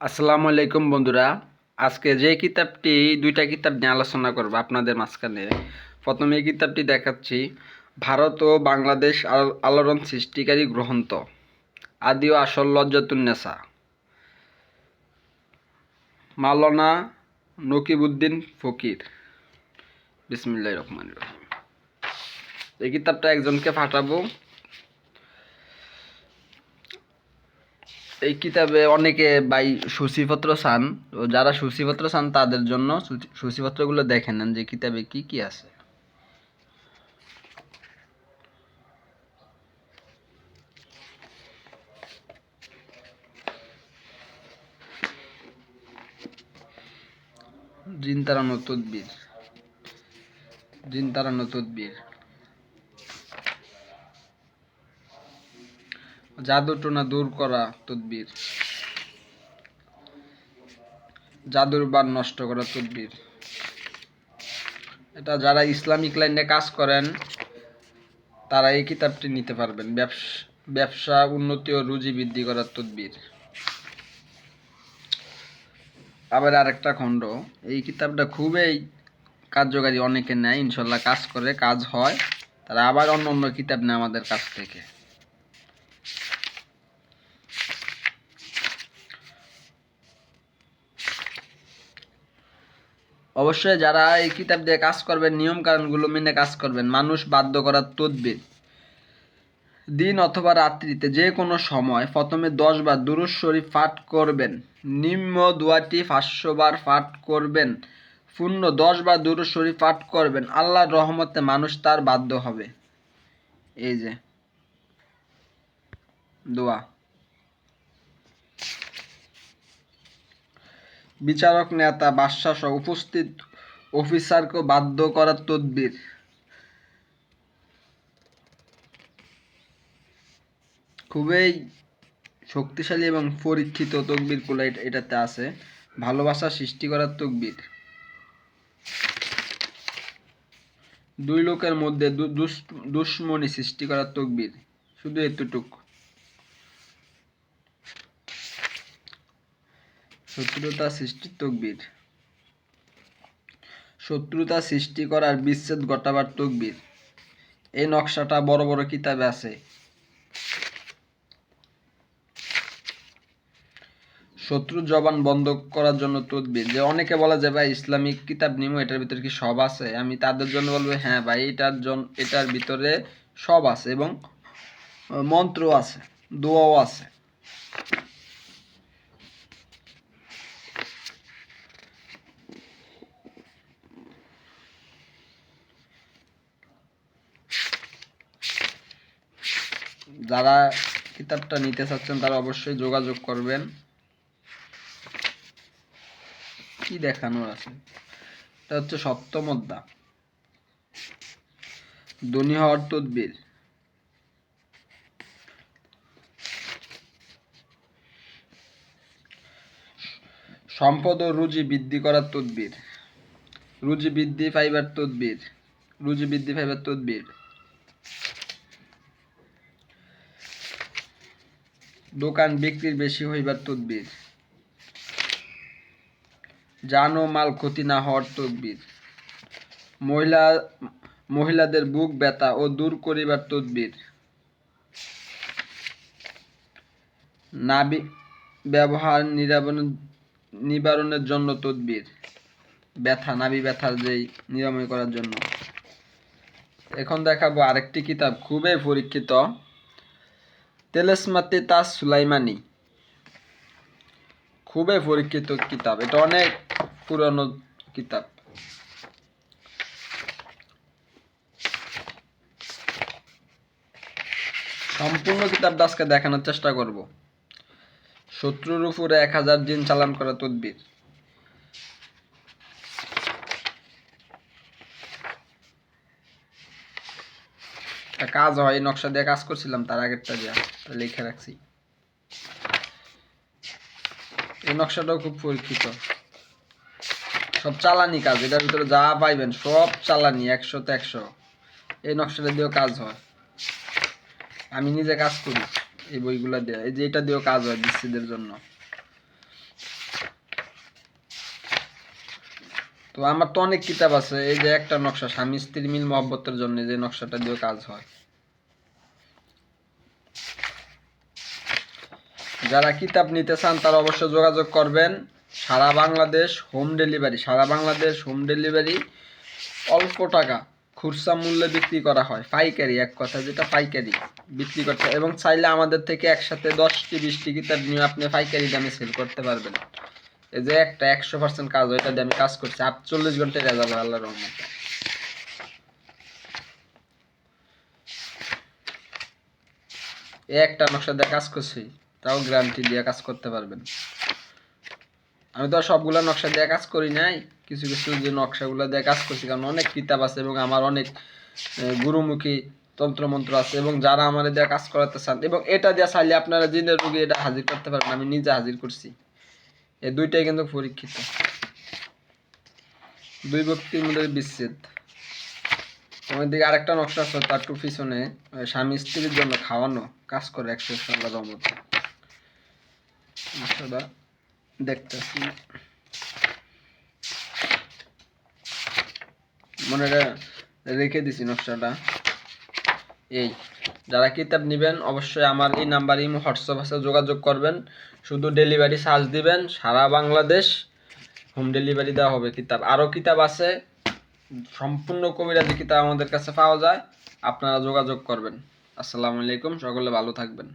আসসালামু আলাইকুম বন্ধুরা। আজকে যে কিতাবটি দুইটা কিতাব নিয়ে আলোচনা করব আপনাদের মাঝখানে। প্রথমে এই কিতাবটি দেখাচ্ছি, ভারত ও বাংলাদেশ আলোড়ন সৃষ্টিকারী গ্রন্থ, আদি ও আসল লজ্জাতুন্নেসা, মাওলানা নকিবউদ্দিন ফকির। বিসমিল্লাহির রহমানির রহিম। এই কিতাবটা একজনকে পাঠাবো। এই কিতাবে অনেকে সূচিপত্র চান, তো যারা সূচিপত্র চান তাদের জন্য সূচিপত্রগুলো দেখে নেন যে কিতাবে কি কি আছে। জিন তাড়ানো তদবির, জাদু টোনা দূর করা তদবির, জাদুর বান নষ্ট করা তদবির। এটা যারা ইসলামিক লাইনে কাজ করেন তারা এই কিতাবটি নিতে পারবেন। ব্যবসা উন্নতি ও রুজি বৃদ্ধি করার তদবির। আবার আরেকটা খণ্ড, এই কিতাবটা খুবই কার্যকারী, অনেকে নেয়, ইনশাল্লাহ কাজ করে, কাজ হয়। তারা আবার অন্য অন্য কিতাব নেয় আমাদের কাছ থেকে। অবশ্যই যারা এই কিতাব দিয়ে কাজ করবেন, নিয়ম কানুনগুলো মেনে কাজ করবেন। মানুষ বাধ্য করার তদবির, দিন অথবা রাত্রিতে যে কোনো সময় প্রথমে 10 বার দুরূদ শরীফ পাঠ করবেন। নিম্ন দোয়াটি 500 বার পাঠ করবেন। পূর্ণ 10 বার দুরূদ শরীফ পাঠ করবেন। আল্লাহর রহমতে মানুষ তার বাধ্য হবে। এই যে দোয়া। বিচারক, নেতা, বাদশা সহ উপস্থিত অফিসারকে বাধ্য করার তদবির। খুবই শক্তিশালী এবং পরীক্ষিত তকবিরগুলো এটাতে আছে। ভালোবাসা সৃষ্টি করার তকবির। দুই লোকের মধ্যে দুশ্মনী সৃষ্টি করার তকবির। শুধু এতটুক। শত্রুতা সৃষ্টির তকবির। শত্রুতা সৃষ্টি করার বিচ্ছেদ ঘটাবার তকবির। এই নকশাটা বড় বড় কিতাবে আছে। শত্রুর জবান বন্ধ করার জন্য তদবির। যে অনেকে বলে যে ভাই ইসলামিক কিতাব নিমো, এটার ভিতরে কি সব আছে? আমি তাদের জন্য বলবো, হ্যাঁ ভাই, এটার ভিতরে সব আছে এবং মন্ত্র আছে, দোয়াও আছে। যারা কিতাবটা নিতে চাচ্ছেন তারা অবশ্যই যোগাযোগ করবেন। কি দেখানোর আছে? এটা হচ্ছে সপ্তম অধ্যায়, ধনী হওয়ার তদবির। সম্পদ ও রুজি বৃদ্ধি করার তদবির। রুজি বৃদ্ধি পাইবার তদবির। দোকান বিক্রির বেশি হইবার তদবির। জান ও মাল ক্ষতি না হওয়ার তদবির। মহিলাদের বুক ব্যথা ও দূর করিবার তদবির। নাভি ব্যবহার নিবারণের জন্য তদবির। নাভি ব্যথার যেই নিরাময় করার জন্য। এখন দেখাবো আরেকটি কিতাব, খুবই পরীক্ষিত, তেলেসমাতে তাজ সুলাইমানি। খুবই পরীক্ষিত কিতাব, এটা অনেক পুরানো কিতাব। সম্পূর্ণ কিতাবটা আজকে দেখানোর চেষ্টা করব। শত্রুর উপরে 1000 জিন চালান করা তদবির। কাজ হয়, নকশা দিয়ে কাজ করছিলাম, তার আগেরটা দিয়ে লিখে রাখছি। এই নকশাটাও খুব পরীক্ষিত, সব চালানি কাজ। এটার ভিতরে যা পাইবেন সব চালানি, 100তে 100। এই নকশাটা দিয়েও কাজ হয়, আমি নিজে কাজ করি এই বইগুলা দিয়ে। এই যে এটা দিয়েও কাজ হয় বিচ্ছেদের জন্য। তো আমার তো অনেক কিতাব আছে, এই যে একটা নকশা স্বামী স্ত্রী মিল মহব্বতের জন্য, যে নকশাটা দিয়ে কাজ হয়। যারা কিতাব নিতে চান তারা অবশ্যই যোগাযোগ করবেন। সারা বাংলাদেশ হোম ডেলিভারি, সারা বাংলাদেশ হোম ডেলিভারি। অল্প টাকা খুচরা মূল্যে বিক্রি করা হয়, পাইকারি, এক কথা যেটা পাইকারি বিক্রি করতে, এবং চাইলে আমাদের থেকে একসাথে 10টি 20টি কিতাব নিয়ে আপনি পাইকারি দামে সেল করতে পারবেন। এই যে একটা 100% কাজ, ওইটা দিয়ে আমি কাজ করছি, 48 ঘন্টায় রেজাল্ট আল্লাহর রহমতে। এই একটা নকশা দিয়ে কাজ করছি, তাও গ্যারান্টি দিয়ে কাজ করতে পারবেন। আমি তো সবগুলা নকশা দিয়ে কাজ করি নাই, কিছু কিছু যে নকশাগুলো দিয়ে কাজ করছি, কারণ অনেক কিতাব আছে এবং আমার অনেক গুরুমুখী তন্ত্রমন্ত্র আছে, এবং যারা আমার দিয়ে কাজ করাতে চান, এবং এটা দিয়ে চাইলে আপনারা জিনের রোগী এটা হাজির করতে পারবেন। আমি নিজে হাজির করছি, এই দুইটাই কিন্তু পরীক্ষিত। দুই ব্যক্তির মধ্যে বিচ্ছেদ। তোমার দিকে আরেকটা নকশা আছে, তার টু পিছনে স্বামী স্ত্রীর জন্য খাওয়ানো কাজ করে 100 আল্লাহর রহমতে। নকশাটা দেখতেছি, মনে রেখে দিছি নকশাটা। এই যারা কিতাব নেবেন অবশ্যই আমার এই নাম্বারে হোয়াটসঅ্যাপ আছে, যোগাযোগ করবেন। শুধু ডেলিভারি চার্জ দিবেন, সারা বাংলাদেশ হোম ডেলিভারি দেওয়া হবে। কিতাব আরও কিতাব আছে, সম্পূর্ণ কবিরাজি কিতাব আমাদের কাছে পাওয়া যায়, আপনারা যোগাযোগ করবেন। আসসালামু আলাইকুম, সকলে ভালো থাকবেন।